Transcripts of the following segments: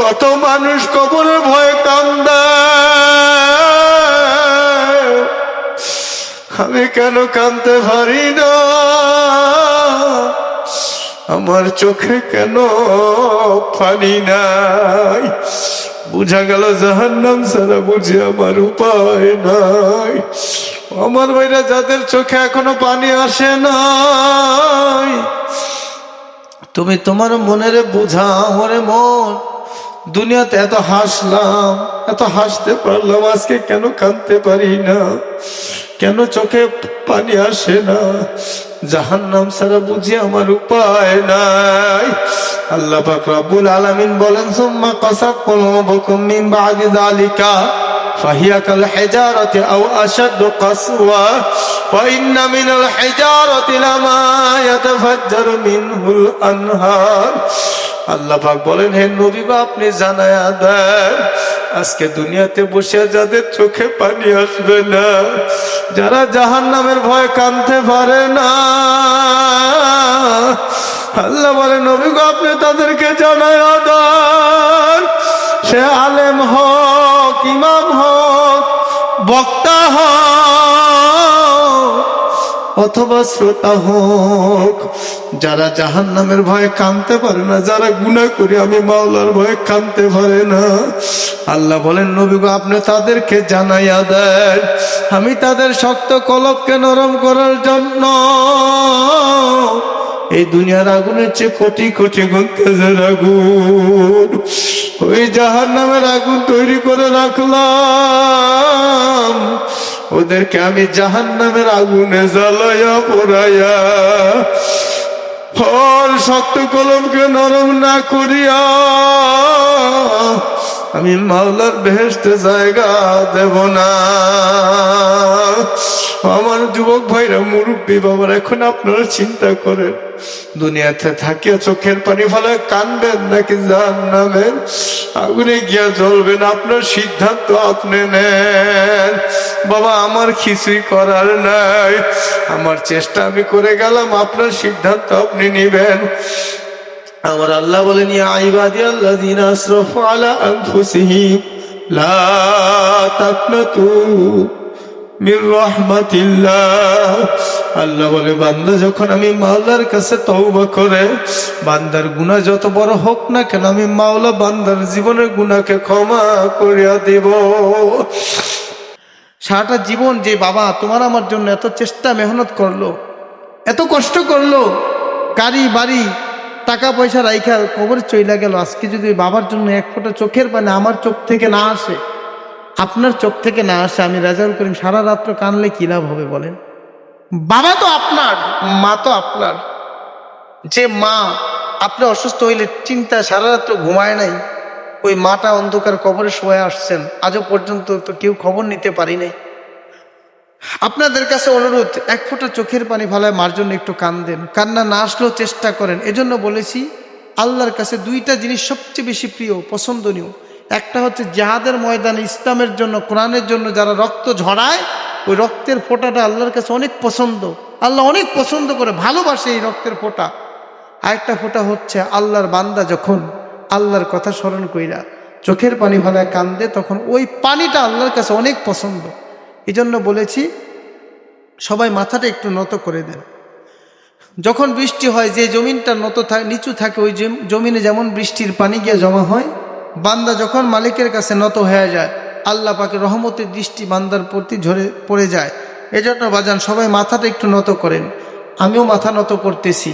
কত মানুষ কবরের ভয়ে কান্দে, আমি কেন কাঁদতে পারি না? আমার চোখে কেন পানি নাই? বুঝা গেল জাহান্নাম ছাড়া বুঝি আমার উপায় নাই। আমার ভাইরা, যাদের চোখে এখনো পানি আসে নাই, তুমি তোমার মনের বোঝা, ওরে মন, দুনিয়াতে এত হাসলাম, এত হাসতে পারলাম, আজকে কেন কাঁদতে পারি না? কেন চোখে পানি আসে না? জাহান্নাম ছাড়া বুঝি আমার উপায় নাই। আল্লাহ পাক রব্বুল আলামিন বলেন, সুম্মা কাসাত কুলুবুকুম মিন বাদি যালিকা ফাহিয়া কাল হিজারাতি আও আশাদ্দু কাসওয়া ওয়া ইন্না মিনাল হিজারাতি লামা ইয়াতাফাজ্জারু মিনহুল আনহার। আল্লাহ পাক বলেন, হে নবী, আপনি জানায়া দেন, আজকে দুনিয়াতে বসে যাদের চোখে পানি আসবে না, যারা জাহান্নামের ভয় কাঁদতে পারে না, আল্লাহ বলে, নবী গো, আপনি তাদেরকে জানায়া দেন, সে আলেম হোক, ইমাম হোক, বক্তা হোক অথবা শ্রোতা হোক, যারা জাহান্নামের ভয়ে কাঁদতে পারে না, যারা গুনাহ করে আমি মাওলার ভয়ে কাঁদতে পারে না, আল্লাহ বলেন, নবী গো, আপনি তাদেরকে জানাইয়া দেন, আমি তাদের শক্ত কলবকে নরম করার জন্য এই দুনিয়ার আগুনের চেয়ে কোটি কোটি গুণ তেজের আগুন, ওই জাহান্নামের আগুন তৈরি করে রাখলাম, ওদেরকে আমি জাহান্নামের আগুনে জ্বালাইয়া পোড়াইয়া ফল শক্ত কলমকে নরম না করিয়া আমি মাওলার বেহেশতে জায়গা দেব না। আমার যুবক ভাইরা, মুরব্বী বাবার, এখন আপনারা চিন্তা করেন, দুনিয়াতে থাকিয়া চোখের পানি ফেলে কানবেন নাকি জাহান্নামের আগুনে গিয়া জ্বলবেন? আপনার সিদ্ধান্ত আপনি নেন। বাবা, আমার কিছুই করার নাই, আমার চেষ্টা আমি করে গেলাম, আপনার সিদ্ধান্ত আপনি নিবেন। আমার আল্লাহ বলেন, ইয়া ইবাদিয়াল্লাযীনা আসরাফু আলা আনফুসিহিম লা তাকনাতু মির রাহমাতিল্লাহ। আল্লাহ বলে, বান্দা যখন আমি মাওলার কাছে তওবা করে, বান্দার গুনাহ যত বড় হোক না কেন, আমি মাওলা বান্দার জীবনের গুনাহকে ক্ষমা করিয়া দেব। সারাটা জীবন যে বাবা তোমার আমার জন্য এত চেষ্টা মেহনত করলো, এত কষ্ট করলো, গাড়ি বাড়ি টাকা পয়সা রাইখা কবরে চইলা গেল, আজকে যদি বাবার জন্য এক ফোঁটা চোখের পানি আমার চোখ থেকে না আসে, আপনার চোখ থেকে না আসে, আমি রেজাউল করিম সারা রাত্র কানলে কি লাভ হবে বলেন? বাবা তো আপনার, মা তো আপনার। যে মা আপনি অসুস্থ হইলে চিন্তা সারা রাত্র ঘুমায় নাই, ওই মাটা অন্ধকার কবরে শুয়ে আসছেন, আজও পর্যন্ত তো কেউ খবর নিতে পারি নাই। আপনাদের কাছে অনুরোধ, এক ফোঁটা চোখের পানি ফেলায় মার জন্য একটু কান্দেন, কান্না না আসলেও চেষ্টা করেন। এজন্য বলেছি, আল্লাহর কাছে দুইটা জিনিস সবচেয়ে বেশি প্রিয়, পছন্দনীয়। একটা হচ্ছে জিহাদের ময়দানে ইসলামের জন্য, কোরআনের জন্য যারা রক্ত ঝরায়, ওই রক্তের ফোঁটাটা আল্লাহর কাছে অনেক পছন্দ, আল্লাহ অনেক পছন্দ করে, ভালোবাসে এই রক্তের ফোঁটা। আরেকটা ফোঁটা হচ্ছে আল্লাহর বান্দা যখন আল্লাহর কথা স্মরণ কইরা চোখের পানি ফেলায় কান্দে, তখন ওই পানিটা আল্লাহর কাছে অনেক পছন্দ। এই জন্য বলেছি, সবাই মাথাটা একটু নত করে দেন। যখন বৃষ্টি হয়, যে জমিনটা নিচু থাকে, ওই জমিনে যেমন বৃষ্টির পানি গিয়ে জমা হয়, বান্দা যখন মালিকের কাছে নত হয়ে যায়, আল্লাহ পাকের রহমতের দৃষ্টি বান্দার প্রতি ঝরে পড়ে যায়। এজন্য বাজান, সবাই মাথাটা একটু নত করেন। আমিও মাথা নত করতেছি।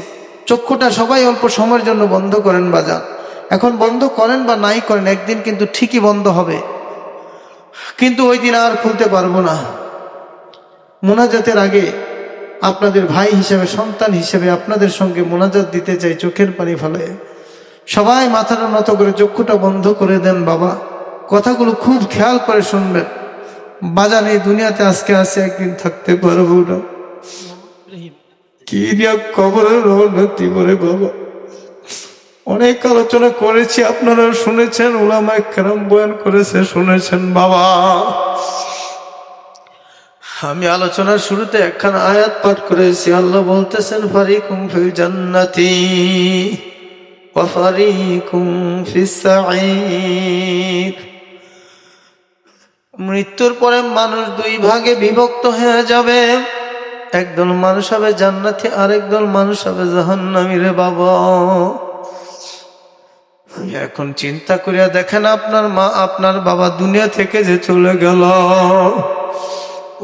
চক্ষুটা সবাই অল্প সময়ের জন্য বন্ধ করেন বাজান। এখন বন্ধ করেন বা নাই করেন, একদিন কিন্তু ঠিকই বন্ধ হবে, কিন্তু ওই দিন আর খুলতে পারবো না। মোনাজাতের আগে আপনাদের ভাই হিসেবে, সন্তান হিসেবে আপনাদের সঙ্গে মোনাজাত দিতে চাই চোখের পানি ফেলে। সবাই মাথাটা নত করে চক্ষুটা বন্ধ করে দেন। বাবা, কথাগুলো খুব খেয়াল করে শুনবেন। বাজান, এই দুনিয়াতে আজকে আছে, একদিন থাকতে পারবো না। কি দিয়া কবরের রওনা দিব রে বাবা। অনেক আলোচনা করেছি, আপনারা শুনেছেন, উলামায়ে কেরাম বয়ান করেছে, শুনেছেন। বাবা, আমি আলোচনার শুরুতে একখানা আয়াত পাঠ করেছি। আল্লাহ বলতেছেন, ফারিকুম ফিল জান্নাতি وفريق في السعير। মৃত্যুর পরে মানুষ দুই ভাগে বিভক্ত হয়ে যাবে, একদল মানুষ হবে জান্নাতি, আরেকদল মানুষ হবে জাহান্নামী। রে বাবা, এখন চিন্তা করিয়া দেখেন, আপনার মা আপনার বাবা দুনিয়া থেকে যে চলে গেল,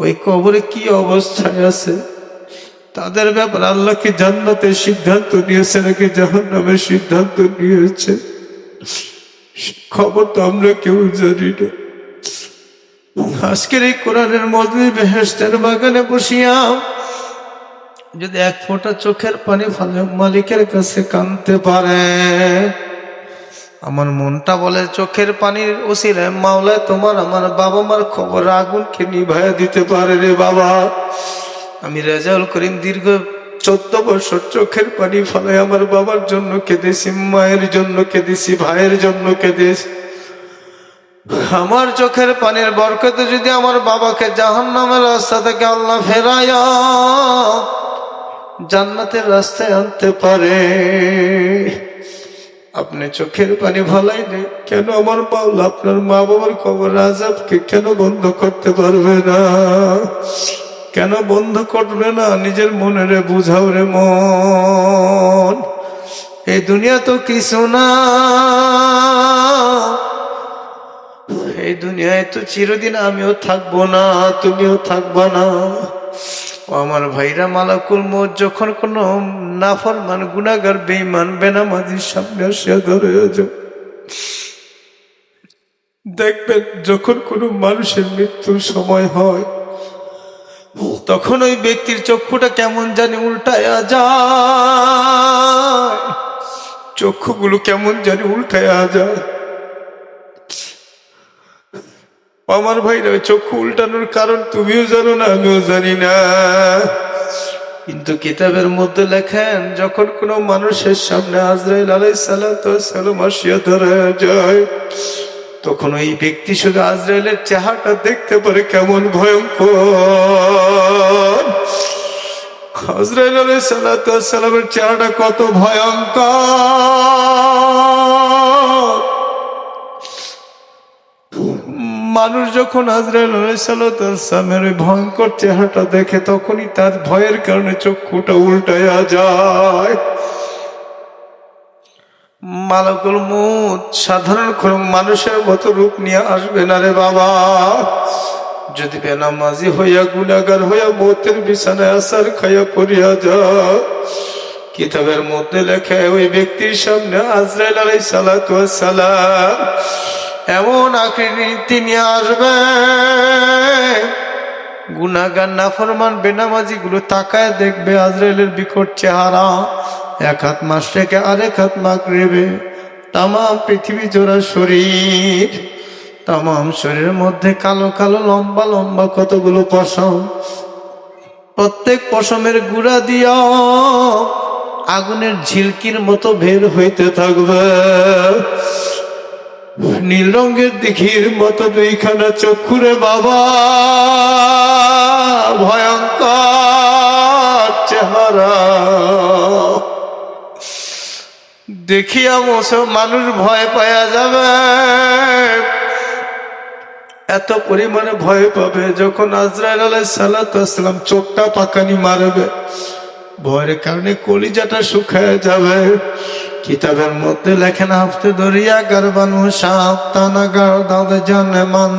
ওই কবরে কি অবস্থায় আছে? তাদের ব্যাপারে আল্লাহ কি জান্নাতের সিদ্ধান্ত নিয়েছে নাকি জাহান্নামের সিদ্ধান্ত নিয়েছে? খবর তো আমরা কেউ জানি না। আজকের এই কোরআনের মজলিস বেহেশতের বাগানে বসিয়া যদি এক ফোঁটা চোখের পানি ফেলে মালিকের কাছে কাঁদতে পারে, আমার মনটা বলে চোখের পানির ওসিলায় মাওলায় তোমার আমার বাবা মার খবর আগুনকে নিভাইয়া দিতে পারে। রে বাবা, আমি রেজাউল করিম দীর্ঘ 14 বছর চোখের পানি ফেলে আমার বাবার জন্য কেঁদেছি, মায়ের জন্য কেঁদেছি, ভাইয়ের জন্য কেঁদেছি। আমার চোখের পানির বরকতে যদি আমার বাবাকে জাহান্নামের রাস্তা থেকে আল্লাহ ফেরায়া জান্নাতের রাস্তায় আনতে পারে, আপনি চোখের পানি ভালাই নেই কেন? আমার মাওলা আপনার মা বাবার কবর আযাবকে কেন বন্ধ করতে পারবে না? কেন বন্ধ করবে না? নিজের মনে বুঝাও রে মন, এই দুনিয়া তো কিছু না, এই দুনিয়ায় তো চিরদিন আমিও থাকবো না, তুমিও থাকবা না। আমার ভাইরা, মালাকুল মউত যখন কোন নাফরমান গুনাহগার বেঈমান বেনামাজির সামনে আসিয়া ধরে দেখবেন, যখন কোনো মানুষের মৃত্যুর সময় হয় তখন ওই ব্যক্তির চক্ষুটা কেমন জানি উল্টায়া যায়, চক্ষুগুলো কেমন জানি উল্টায়া যায়। আমার ভাইরা, চক্ষু উল্টানোর কারণ তুমিও জানো না, আমিও জানি না, কিন্তু কিতাবের মধ্যে লেখেন যখন কোনো মানুষের সামনে আজরাইল আলাইহিস সালাম আসিয়া ধরা যায়, তখন ওই ব্যক্তি শুধু আজরাইলের চেহারাটা দেখতে পারে কেমন ভয়ঙ্কর। আজরাইল আলাইহিস সালামের চেহারাটা কত ভয়ঙ্কর। মানুষ যখন আজরাইল আলাইহিস সালামের ওই ভয়ঙ্কর চেহারাটা দেখে, তখনই তার ভয়ের কারণে চক্ষুটা উল্টায়া যায়। মালাকুল মউত সাধারণ কোনো মানুষের মতো রূপ নিয়ে আসবে না রে বাবা। যদি বেনামাজি হইয়া গুনাহগার হইয়া মৌতের বিছানায় আছাড় খাইয়া পড়িয়া যায়, কিতাবের মধ্যে লেখে ওই ব্যক্তির সামনে আজরাইল আলাইহিস সালাম এমন আকৃতি নিয়ে আসবে, গুনাহগার নাফরমান বেনামাজি গুলো তাকায় দেখবে আজরাইলের বিকট চেহারা, এক হাত মাশরিকে আরেক হাত মাগরিবে, তাম পৃথিবী জোড়া শরীর, তাম শরীরের মধ্যে কালো কালো লম্বা লম্বা কতগুলো পশম, প্রত্যেক পশমের গুড়া দিয়া আগুনের ঝিলকির মতো বের হইতে থাকবে, নীল রঙের দিঘির মতো দুইখানা চক্ষুরে বাবা, ভয়ঙ্কর চেহারা দেখিয়া মানুষ ভয় পাওয়া যাবে। এত পরিমাণে ভয় পাবে যখন আজরাইল আলাইহিস সালাম চোখটা পাকানি মারবে, ভয়ের কারণে কলিজাটা শুকায় যাবে। কিতাবের মধ্যে লেখেন, হাফতে দরিয়া গরবানু সাতানা গারদাদ জানমান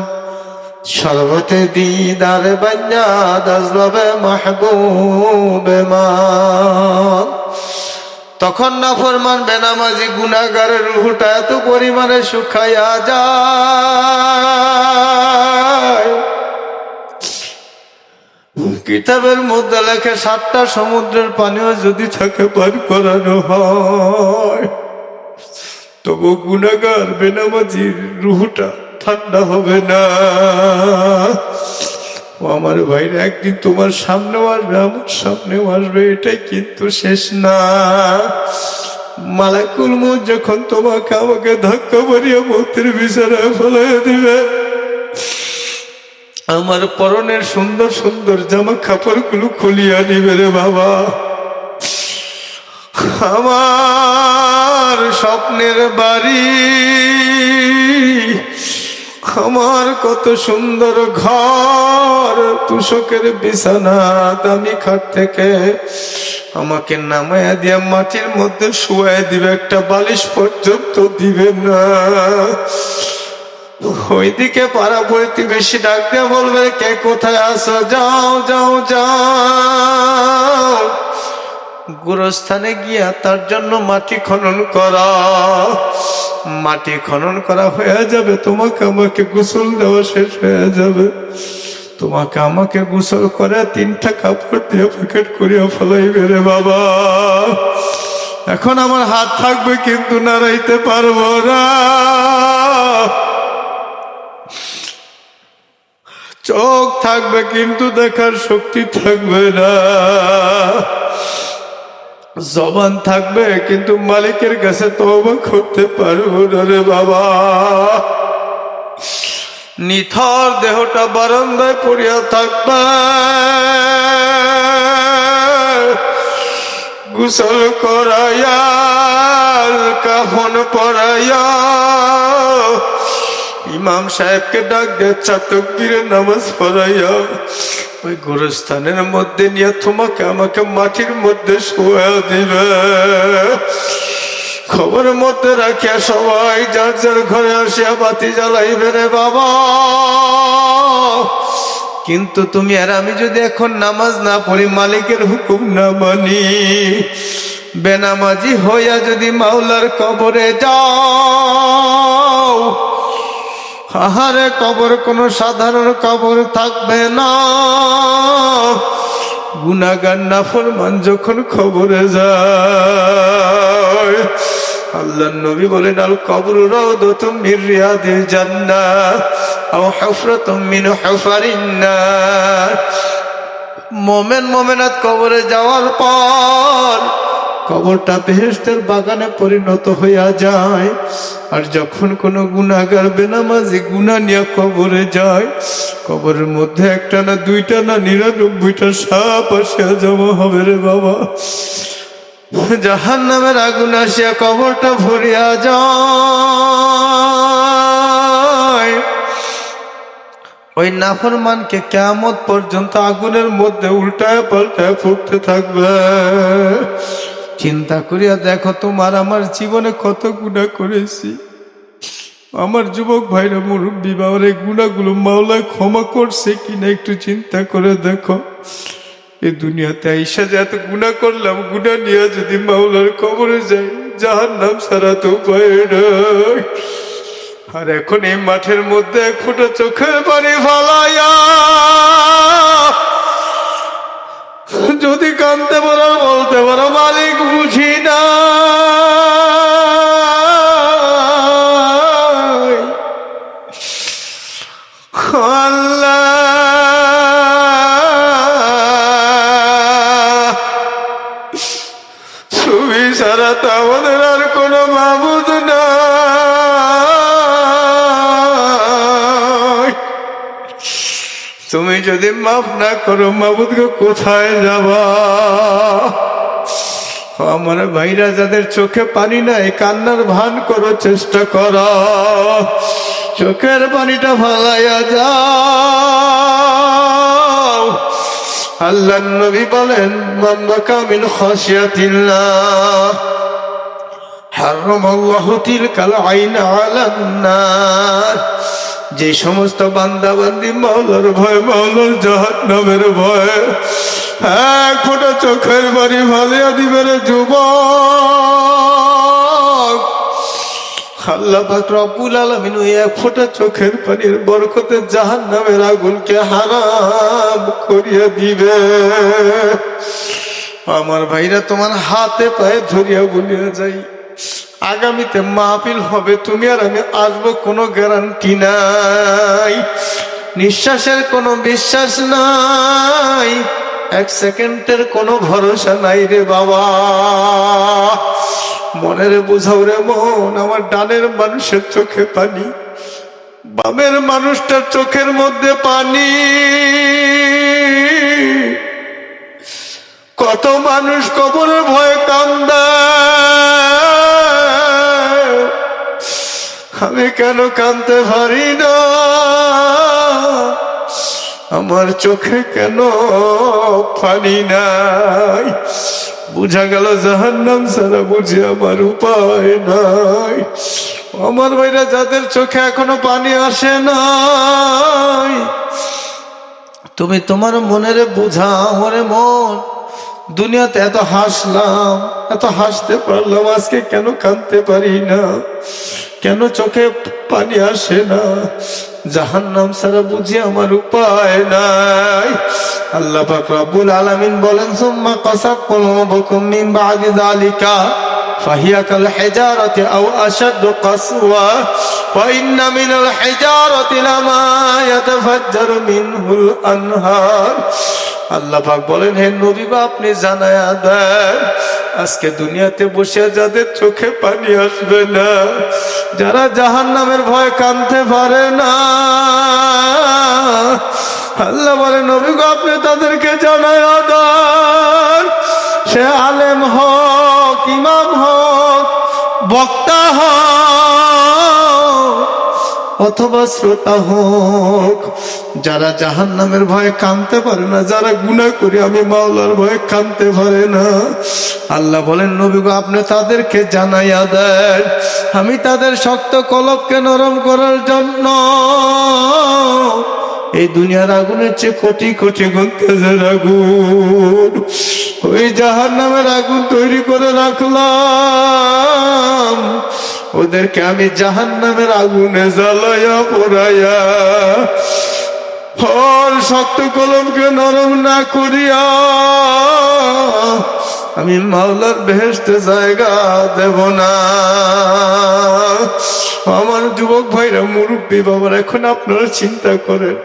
শরবতে দিদার বান্না দাজলবে মাহবুবে মান। তখন নাফরমান বেনামাজি গুনাহগারের রূহটা এত পরিমাণে শুকাইয়া যায়, কিতাবের মধ্যে লেখে 7টা সমুদ্রের পানিও যদি থাকে পার করানো হয়, তবু গুনাহগার বেনামাজির রূহটা ঠান্ডা হবে না। ও আমার ভাইরা, একদিন তোমার সামনেও আসবে, আমার সামনেও আসবে, এটাই কিন্তু শেষ না। মালাকুল মউত যখন তোমাকে আমাকে ধাক্কা মারিয়া মৌতের বিছানায় ফেলাইয়া দিবে, আমার পরনের সুন্দর সুন্দর জামা কাপড়গুলো খুলিয়া নিবে রে বাবা। আমার আমার স্বপ্নের বাড়ি, আমার কত সুন্দর ঘর, তুষকের বিছানা, দামি খাট থেকে আমাকে নামায়া দিয়া মাটির মধ্যে শুয়াই দিবে, একটা বালিশ পর্যন্ত দিবে না। ওইদিকে পাড়া প্রতিবেশী ডাক দিয়ে বলবে, কে কোথায় আছো, যাও যাও যাও গোরস্থানে গিয়া তার জন্য মাটি খনন করা। মাটি খনন করা হয়ে যাবে, তোমাকে আমাকে গোসল দেওয়া শেষ হয়ে যাবে, তোমাকে আমাকে গোসল করে 3টা কাপড় দিয়ে প্যাকেট করিয়া ফেলাইবে রে বাবা। এখন আমার হাত থাকবে কিন্তু নাড়াইতে পারবো না, চোখ থাকবে কিন্তু দেখার শক্তি থাকবে না, জবান থাকবে কিন্তু মালিকের কাছে তওবা করতে পারবো না রে বাবা। নিথর দেহটা বারান্দায় পড়িয়া থাকবে, গোসল করাইয়া কাফন পরাইয়া ইমাম সাহেবকে ডাক দিয়ে 4 তাকবীরের নামাজ পড়াইয়া ওই গোরস্থানের মধ্যে নিয়ে তোমাকে আমাকে মাটির মধ্যে শোয়া দিবে। খবরের মধ্যে রাখিয়া সবাই যার যার ঘরে আসিয়া বাতি জ্বালাইবে রে বাবা। কিন্তু তুমি আর আমি যদি এখন নামাজ না পড়ি, মালিকের হুকুম না মানি, বেনামাজি হইয়া যদি মাওলার কবরে যাও, আহারে কবর কোনো সাধারণ কবর থাকবে না। গুনাহগার নাফরমান যখন কবরে যায়, আল্লাহর নবী বলেন, আল কবরু রাউদাতুম মির রিয়াদিল জান্নাহ আও হুফরাতুম মিন হুফারিন নার। মুমিন মুমিনাত কবরে যাওয়ার পর কবরটা বেহেশতের বাগানে পরিণত হইয়া যায়। আর যখন কোনো গুনাহগার বেনামাজি গুনাহ নিয়ে কবরে যায়, কবরের মধ্যে 1টা না 2টা না 99টা সাপ আসিয়া জমা হবে রে বাবা। জাহান্নামের আগুন আসিয়া কবরটা ভরিয়া যায়। ওই নাফরমানকে কিয়ামত পর্যন্ত আগুনের মধ্যে উল্টায় পাল্টায় ফুটতে থাকবে। চিন্তা করিয়া দেখো, তোমার আমার জীবনে কত গুনাহ করেছি। আমার যুবক ভাইরা, মুরব্বী বাবার, এই গুনাহগুলো মাওলা ক্ষমা করছে কিনা একটু চিন্তা করে দেখো। এই দুনিয়াতে আইসা যে এত গুনাহ করলাম, গুনাহ নিয়ে যদি মাওলার কবরে যাই, জাহান্নাম ছাড়া তো উপায় নাই। আর এখন এই মাঠের মধ্যে 1 ফোঁটা চোখের পানি ফালাইয়া যদি কাঁদতে পারো, বলতে পারো, মালিক বুঝি না, আল্লাহ তুমি ছাড়া তো আমাদের আর কোনো মাবুদ নাই। তুমি যদি মাফ না করো, মাবুদকে কোথায় যাবা? আমার ভাইরা যাদের চোখে পানি নাই, কান্নার ভান করো, চেষ্টা করো, চোখের পানিটা ফালাইয়া যাও। আল্লাহর নবী বলেন, মান বাকা মিন খাশিয়াতিল্লাহ হারামাল্লাহু তিলকাল আইন আলান নার। যে সমস্ত বান্দা বান্দি মাওলার ভয়, মাওলার জাহান্নামের ভয় 1 ফোঁটা চোখের পানি ফালিয়া দিবে রে যুবক। আল্লাহ পাক রব্বুল আলামিন ওই 1 ফোঁটা চোখের পানির বরকতে জাহান্নামের আগুনকে হারাম করিয়া দিবে। আমার ভাইরা, তোমার হাতে পায়ে ধরিয়া বলিয়া যাই, আগামীতে মাহফিল হবে, তুমি আর আমি আসবো, কোনো গ্যারান্টি নাই। নিঃশ্বাসের কোনো বিশ্বাস নাই, 1 সেকেন্ডের কোনো ভরসা নাই রে বাবা। মনের বুঝাও রে মন, আমার ডানের মানুষের চোখে পানি, বামের মানুষটার চোখের মধ্যে পানি। কত মানুষ কবরের ভয়ে কান্দে, আমি কেন কাঁদতে পারি না? আমার চোখে কেন পানি নাই? বুঝা গেল জাহান্নাম ছাড়া বুঝি আমার উপায় নাই। আমার ভাইরা, যাদের চোখে এখনো পানি আসে নাই, তুমি তোমার মনের বুঝাও। ওরে মন, দুনিয়াতে এত হাসলাম, এত হাসতে পারলাম, আজকে কেন কাঁদতে পারি না? কেন চোখে পানি আসে না? জাহান্নাম ছাড়া বুঝি আমার উপায় নাই। আল্লাহ পাক রব্বুল আলামিন বলেন, সুম্মা কাসাত কুলুবুকুম মিন বাদি যালিকা ফাহিয়া কাল হিজারাতি আও আশাদ্দু কাসওয়া ওয়া ইন্না মিনাল হিজারাতি লামা ইয়াতাফাজ্জারু মিনহুল আনহার। আল্লাহ পাক বলেন, হে নবী, আপনি জানায়া দেন, আজকে দুনিয়াতে বসে যাদের চোখে পানি আসবে না, যারা জাহান্নামের ভয় কাঁদতে পারে না, আল্লাহ বলে, নবী গো, আপনি তাদেরকে জানায়া দেন, সে আলেম হোক, ইমাম হোক, বক্তা হোক অথবা শ্রোতা হোক, যারা জাহান্নামের ভয়ে কাঁদতে পারে না, যারা গুনাহ করে আমি মাওলার ভয়ে কাঁদতে পারে না, আল্লাহ বলেন, নবী গো, আপনি তাদেরকে জানাইয়া দেন, আমি তাদের শক্ত কলবকে নরম করার জন্য এই দুনিয়ার আগুনের চেয়ে কোটি কোটি গুণ তেজের আগুন, ওই জাহান্নামের আগুন তৈরি করে রাখলাম। ওদেরকে আমি জাহান্নামের আগুনে জ্বালাইয়া পোড়াইয়া শক্ত কলমকে নরম না করিয়া আমি মাওলার বেহেশতে জায়গা দেব না। আমার যুবক ভাইরা, মুরব্বী বাবার, এখন আপনারা চিন্তা করেন,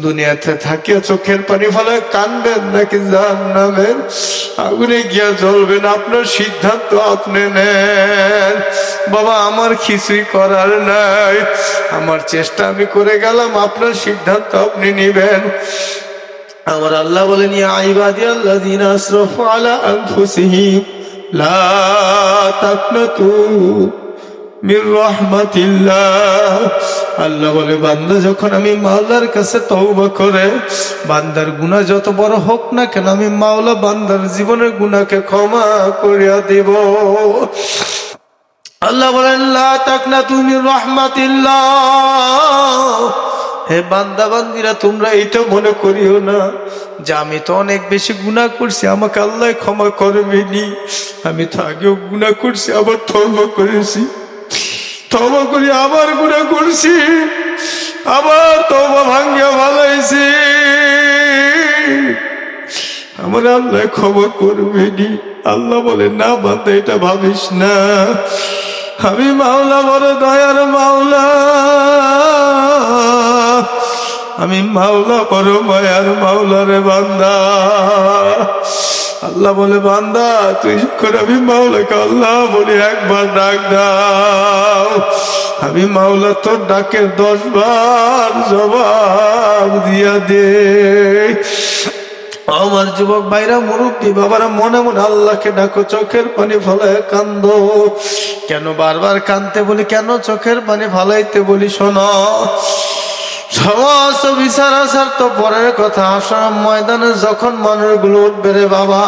দুনিয়াতে থাকিয়া চোখের পানি ফেলায় কানবেন নাকি জাহান্নামের আগুনে গিয়া জ্বলবেন? আপনার সিদ্ধান্ত আপনি নেন। বাবা, আমার কিছুই করার নাই, আমার চেষ্টা আমি করে গেলাম, আপনার সিদ্ধান্ত আপনি নিবেন। আমার আল্লাহ বলেন, ইয়া ইবাদিয়াল্লাযীনা আসরাফু আলা আনফুসিহিম লা তাকনাতু মির রাহমাতিল্লাহ। আল্লাহ বলে, বান্দা যখন আমি মাওলার কাছে তওবা করে, বান্দার গুনাহ যত বড় হোক না কেন, আমি মাওলা বান্দার জীবনের গুনাহকে ক্ষমা করিয়া দেব। আল্লাহ বলেন, লা তাকনাতু মির রাহমাতিল্লাহ। হে বান্দা বান্দিরা, তোমরা এটা মনে করিও না যে আমি তো অনেক বেশি গুনাহ করছি, আমাকে আল্লাহ ক্ষমা করবেনি। আমি তো আগেও গুনাহ করছি, আবার তওবা করেছি, তওবা করি আবার গুনাহ করছি, আবার তওবা ভাঙ্গিয়া ভালাইছি, আমার আল্লাহ ক্ষমা করবেনি। আল্লাহ বলে, না বান্দা, এটা ভাবিস না, আমি মাওলা বড় দয়ার মাওলা, আমি মাওলা বড় মায়ার মাওলা রে বান্দা। আল্লাহ বলে, বান্দা, তুই যখন আমি মাওলাকে আল্লাহ বলি একবার ডাক দাও, আমি মাওলা তোর ডাকের 10 বার জবাব দিয়া দে। আমার যুবক ভাইরা, মুরব্বী বাবারা, মনে মনে আল্লাহকে ডাকো, চোখের পানি ফলায় কান্দো। কেন বারবার কান্দতে বলি, কেন চোখের পানি ফলাইতে বলি? শোনো, সমস্ত বিচার আসার তো পরের কথা, হাসর ময়দানে যখন মানুষগুলো উঠবে রে বাবা,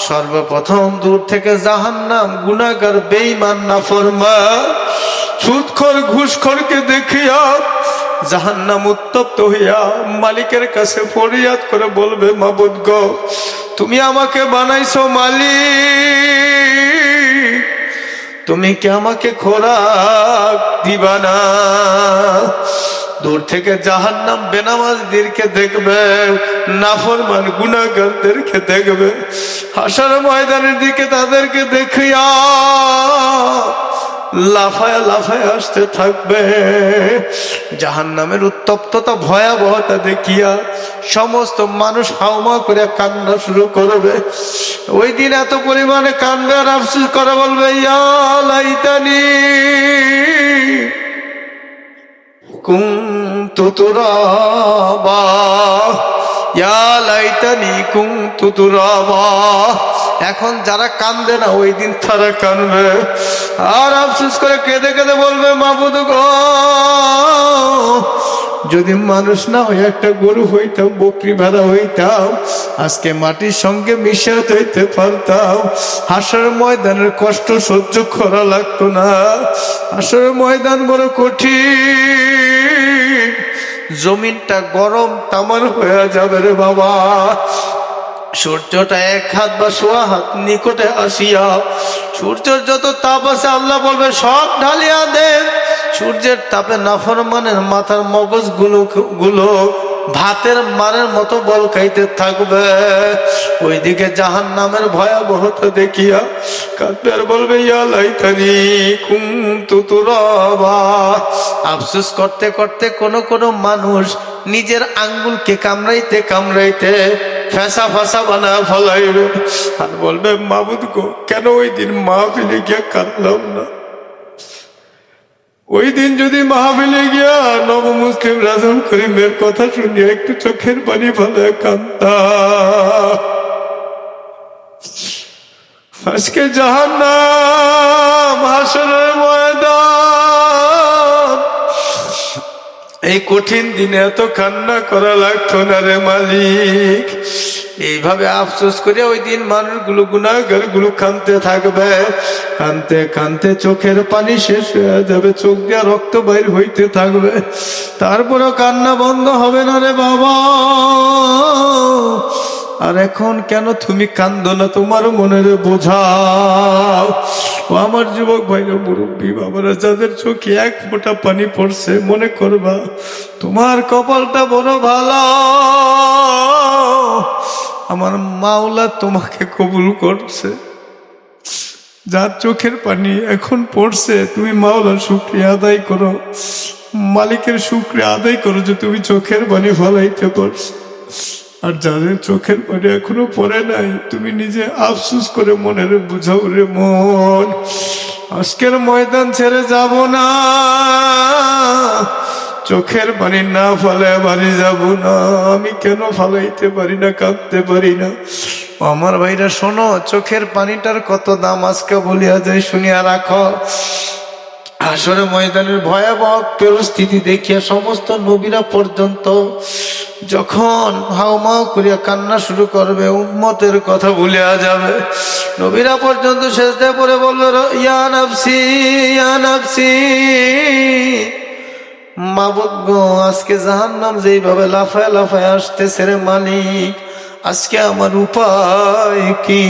সর্বপ্রথম দূর থেকে জাহান্নাম, গুনাহগার, বেঈমান, নাফরমান, সুদখোর, ঘুষখোরকে দেখিয়া জাহান্নাম উত্তপ্ত হইয়া মালিকের কাছে ফরিয়াদ করে বলবে, মাবুদ গো, তুমি আমাকে বানাইছো মালিক, তুমি কি আমাকে খোরাক দিবা না? দূর থেকে জাহান্নাম বেনামাজদেরকে দেখবে, নাফরমান গুনাহগারদেরকে দেখবে, হাসর ময়দানের দিকে তাদেরকে দেখিয়া লাফায়া লাফায়া আসতে থাকবে। জাহান্নামের উত্তপ্ততা, ভয়াবহতা দেখিয়া সমস্ত মানুষ হাউমা করে কান্না শুরু করবে। ওই দিন এত পরিমাণে কান্না আর আফসোস করে বলবে, ইয়া লাইতানি কুনতু তুরাবা, ইয়া লাইতানি কুনতু তুরাবা। এখন যারা কান্দে না ওই দিন তারা কানবে আর আফসোস করে কেঁদে কেঁদে বলবে মাবুদ গো, যদি মানুষ না হয়ে একটা গরু হইতাম, বকরি ভেড়া হইতাম, আজকে মাটির সঙ্গে মিশে হইতে পারতাম, হাসরের ময়দানের কষ্ট সহ্য করা লাগতো না। হাসরের ময়দান বড় কঠিন, জমিনটা গরম তামার হয়ে যাবে রে বাবা। সূর্যটা এক হাত বা সোয়া হাত নিকটে আসিয়া সূর্যের যত তাপ আছে আল্লাহ বলবে সব ঢালিয়া দেন। সূর্যের তাপে নাফরমানের মাথার মগজ গুলো ভাতের মারের মতো বল খাইতে থাকবে। ওইদিকে জাহান্নামের ভয়াবহতা দেখিয়া কাঁদবে আর বলবে ইয়া লাইতানি কুনতু তুরাবা। আফসোস করতে করতে কোন মানুষ নিজের আঙ্গুলকে কামড়াইতে কামড়াইতে ফেসা ফাঁসা বানা ফলাইবে আর বলবে মাবুদ গো, কেন ওই দিন মাহফিলে গিয়া কাঁদলাম না? ওই দিন যদি মাহফিলে গিয়া নব মুসলিম রাজুল করিমের কথা শুনিয়া একটু চোখের পানি ফেলে কাঁদতাম। আজকে জাহান্নাম, হাসরের ময়দান, এই কঠিন দিনে এত কান্না করা লাগতো না রে মালিক। এইভাবে আফসোস করে ওই দিন মানুষগুলো, গুনাহগার গুলো কাঁদতে থাকবে। কাঁদতে কাঁদতে চোখের পানি শেষ হয়ে যাবে, চোখ দিয়ে রক্ত বাইর হইতে থাকবে, তারপরও কান্না বন্ধ হবে না রে বাবা। আর এখন কেন তুমি কান্দো না? তোমার মনের বোঝাও। ও আমার যুবক ভাইরা, মুরব্বী বাবারা, যাদের চোখে এক ফোঁটা পানি পড়ছে, মনে করবা তোমার কপালটা বড় ভালো, আমার মাওলা তোমাকে কবুল করছে। যার চোখের পানি এখন পড়ছে, তুমি মাওলার শুকরিয়া আদায় করো, মালিকের শুকরিয়া আদায় করো যে তুমি চোখের পানি ফলাইতে পারছো। আর যাদের চোখের পানি এখনো পড়ে নাই, তুমি নিজে আফসোস করে মনের বুঝাও রে মন, আজকের ময়দান ছেড়ে যাব না, চোখের পানি না ফলে বাড়ি যাব না। আমি কেন ফালাইতে পারি না, কাঁদতে পারি না? আমার ভাইরা শোনো, চোখের পানিটার কত দাম আজকে বলিয়া যায়, শুনিয়া রাখো। আসরে ময়দানের ভয়াবহ পরিস্থিতি দেখিয়া সমস্ত নবীরা পর্যন্ত যখন হাউমাউ করিয়া কান্না শুরু করবে, উম্মতের কথা ভুলিয়া যাবে। নবীরা পর্যন্ত সেজদায় পড়ে বলবে ইয়া নাফসি ইয়া নাফসি। মাবুদ গো, আজকে জাহান্নাম যেইভাবে লাফায় লাফায় আসতেছে রে মালিক, আজকে আমার উপায় কি?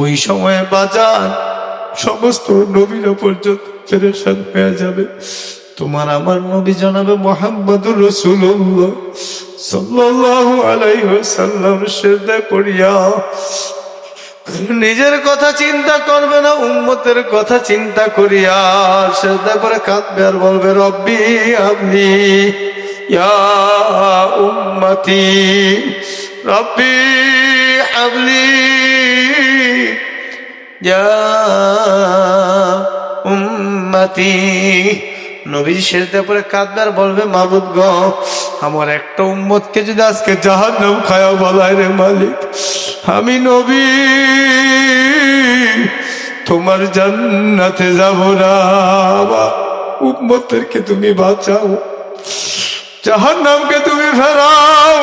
ওই সময় বাজার সমস্ত নবীরা পর্যন্ত পেরেশান হয়ে যাবে। তোমার আমার নবী জনাবে মুহাম্মদুর রাসূলুল্লাহ সাল্লাল্লাহু আলাইহি ওয়াসাল্লাম সিজদায় পড়িয়া নিজের কথা চিন্তা করবে না, উম্মতের কথা চিন্তা করিয়া সিজদা করে কাঁদবে আর বলবে রব্বি হাবলি ইয়া উম্মতি, রব্বি হাবলি ইয়া উম্মতি। নবী সিজদা করে কাঁদবে আর বলবে মাবুদ গো, আমার একটা উম্মতকে যদি আজকে জাহান্নাম খায়া বলায় রে মালিক, আমি নবী তোমার জান্নাতে যাব না। উম্মতদেরকে তুমি বাঁচাও, জাহান্নামকে তুমি ফেরাও।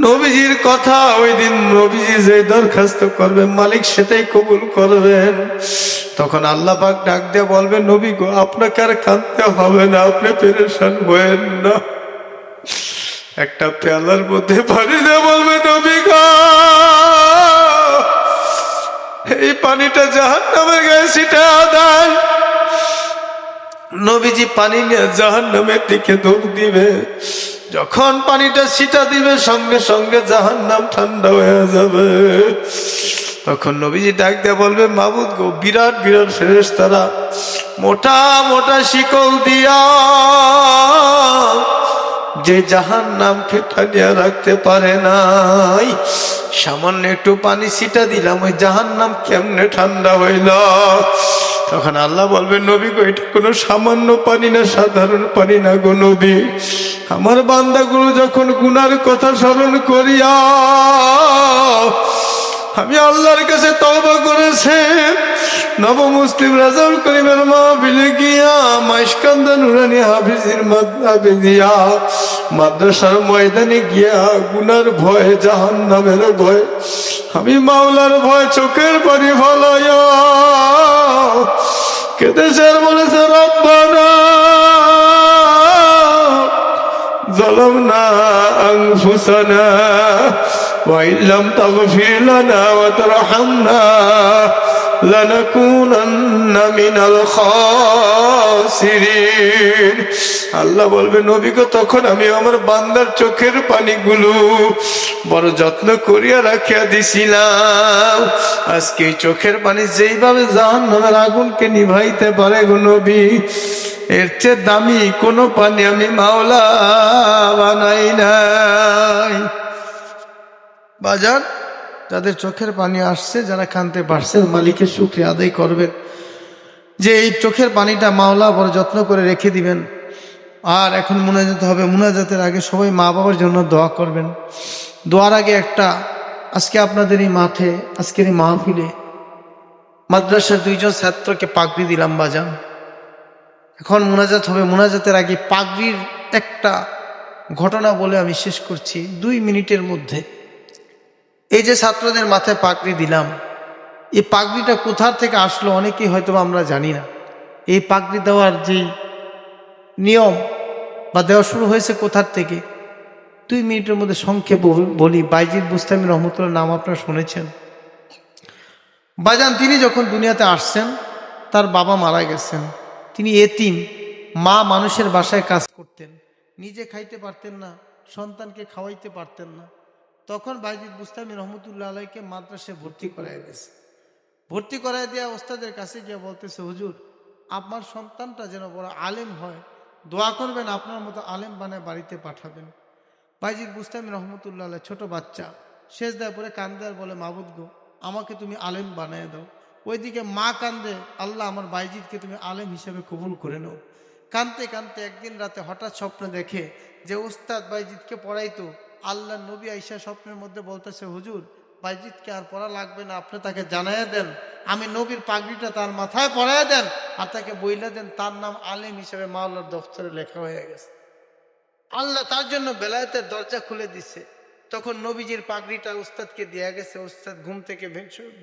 নবীজির কথা ওই দিন নবীজি যে দরখাস্ত করবে, মালিক সেটাই কবুল করবেন। তখন আল্লাহ পাক ডাক দিয়ে বলবে নবী গো, আপনাকে আর কাঁদতে হবে না, আপনি পেরেশান হয়েন না। একটা পেয়ালার মধ্যে পানি দিয়ে বলবে নবী গো, এই পানিটা জাহান্নামের গায়ে ছিটা দেন। নবীজি পানি নিয়ে জাহান্নামের দিকে দৌড় দিবে। যখন পানিটা ছিটা দিবে, সঙ্গে সঙ্গে জাহান্নাম ঠান্ডা হয়ে যাবে। তখন নবীজি ডাক দিয়ে বলবে মাবুদ গো, বিরাট বিরাট ফেরেশতারা মোটা মোটা শিকল দিয়া যে জাহান্নামকে টানিয়া রাখতে পারে নাই, সামান্য একটু পানি ছিটা দিলাম, ওই জাহান্নাম কেমনে ঠান্ডা হইল? তখন আল্লাহ বলবে নবী গো এটা কোনো সামান্য পানি না, সাধারণ পানি না গো নবী। আমার বান্দাগুলো যখন গুনার কথা স্মরণ করিয়া আমি আল্লাহর কাছে তওবা করেছে, নব মুসলিম রাজাউল করিমের মাহফিলে গিয়া মাইশকান্দা নুরানি হাফিজিয়া মাদ্রাসার ময়দানে গিয়া গুনার ভয়, জাহান্নামের ভয়, আমি মাওলার ভয় চোখের পানি ফলাইয়া কেঁদেছে আর বলেছে রব্বানা ظلمنا أنفسنا وإن لم تغفر لنا وترحمنا لنكونن من الخاسرين। আল্লাহ বলবে নবী গো তখন আমি আমার বান্দার চোখের পানিগুলো বড় যত্ন করিয়া রাখিয়া দিছিলাম। আজকে এই চোখের পানি যেইভাবে জাহান্নামের আগুনকে নিভাইতে পারে গো নবী, এর চেয়ে দামি কোনো পানি আমি মাওলা বানাই নাই। বাজার যাদের চোখের পানি আসছে, যারা কানতে পারছে, মালিকের শুকরিয়া আদায় করবেন যে এই চোখের পানিটা মাওলা বড় যত্ন করে রেখে দিবেন। আর এখন মুনাজাত হবে, মুনাজাতের আগে সবাই মা বাবার জন্য দোয়া করবেন। দোয়ার আগে একটা, আজকে আপনাদের এই মাঠে, আজকের এই মাহফিলে মাদ্রাসার 2 জন ছাত্রকে পাগড়ি দিলাম বাজান। এখন মুনাজাত হবে, মুনাজাতের আগে পাগড়ির একটা ঘটনা বলে আমি শেষ করছি 2 মিনিটের মধ্যে। এই যে ছাত্রদের মাথায় পাগড়ি দিলাম, এই পাগড়িটা কোথা থেকে আসলো অনেকেই হয়তো আমরা জানি না। এই পাগড়ি দেওয়ার যেই নিয়ম বা দেওয়া শুরু হয়েছে কোথার থেকে 2 মিনিটের মধ্যে সংক্ষেপে বলি। বাইজিদ বুস্তামি রহমতুল্লাহ নাম আপনারা শুনেছেন। বাজান তিনি যখন দুনিয়াতে আসছেন তার বাবা মারা গেছেন, তিনি এতিম, মা মানুষের বাসায় কাজ করতেন, নিজে খাইতে পারতেন না, সন্তানকে খাওয়াইতে পারতেন না। তখন বাইজিদ বুস্তামি রহমতুল্লাহ আলাইকে মাদ্রাসায় ভর্তি করাই দিয়েছে। ভর্তি করাই দেওয়া ওস্তাদের কাছে গিয়ে বলতেছে, হুজুর আমার সন্তানটা যেন বড় আলেম হয়, দোয়া করবেন, আপনার মতো আলেম বানায় বাড়িতে পাঠাবেন। বাইজিদ বুস্তামি রহমতুল্লাহ আলাই ছোট বাচ্চা সেজদায় পরে কান্দে আর বলে, মাবুদ গো আমাকে তুমি আলেম বানিয়ে দাও। ওইদিকে মা কান্দে, আল্লাহ আমার বাইজিদকে তুমি আলেম হিসেবে কবুল করে নাও। কানতে কানতে একদিন রাতে হঠাৎ স্বপ্ন দেখে যে উস্তাদ বাইজিদকে পড়াইতো, আল্লাহ নবী আইসা স্বপ্নের মধ্যে বলতেছে, হুজুর বাইজিদকে আর পড়া লাগবে না, আপনি তাকে জানাইয়া দেন, আমি নবীর পাগড়িটা তার মাথায় পরাইয়া দেন আর তাকে বইলা দেন তার নাম আলেম হিসেবে মাওলার দফতরে লেখা হয়ে গেছে। আল্লাহ তার জন্য বেলায়েতের দরজা খুলে দিছে। তখন নবীজির পাগড়িটা উস্তাদকে দেয়া গেছে। উস্তাদ ঘুম থেকে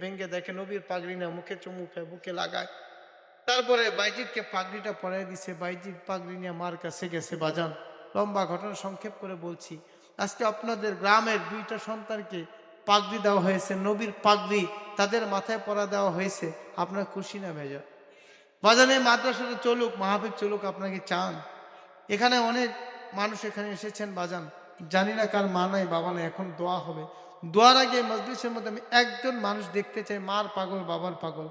ভেঙে দেখে নবীর পাগড়ি না, মুখে চুমু খায়, বুকে লাগায়। তারপরে বাইজিদকে পাগড়িটা পরাই দিছে। বাইজিদ পাগড়ি নিয়ে মার কাছে গেছে। বাজান লম্বা ঘটনা সংক্ষেপ করে বলছি, আজকে আপনাদের গ্রামের 2টা সন্তানকে পাগড়ি দেওয়া হয়েছে, নবীর পাগড়ি তাদের মাথায় পরা দেওয়া হয়েছে। আপনার খুশি না ভেজা? বাজানে মাদ্রাসাটা চলুক, মাহফিল চলুক, আপনাকে চান? এখানে অনেক মানুষ এখানে এসেছেন বাজান, জানি না কার মা নাই বাবা নাই। এখন দোয়া হবে, দোয়ার আগে মজলিসের মধ্যে আমি একজন মানুষ দেখতে চাই, মার পাগল বাবার পাগল।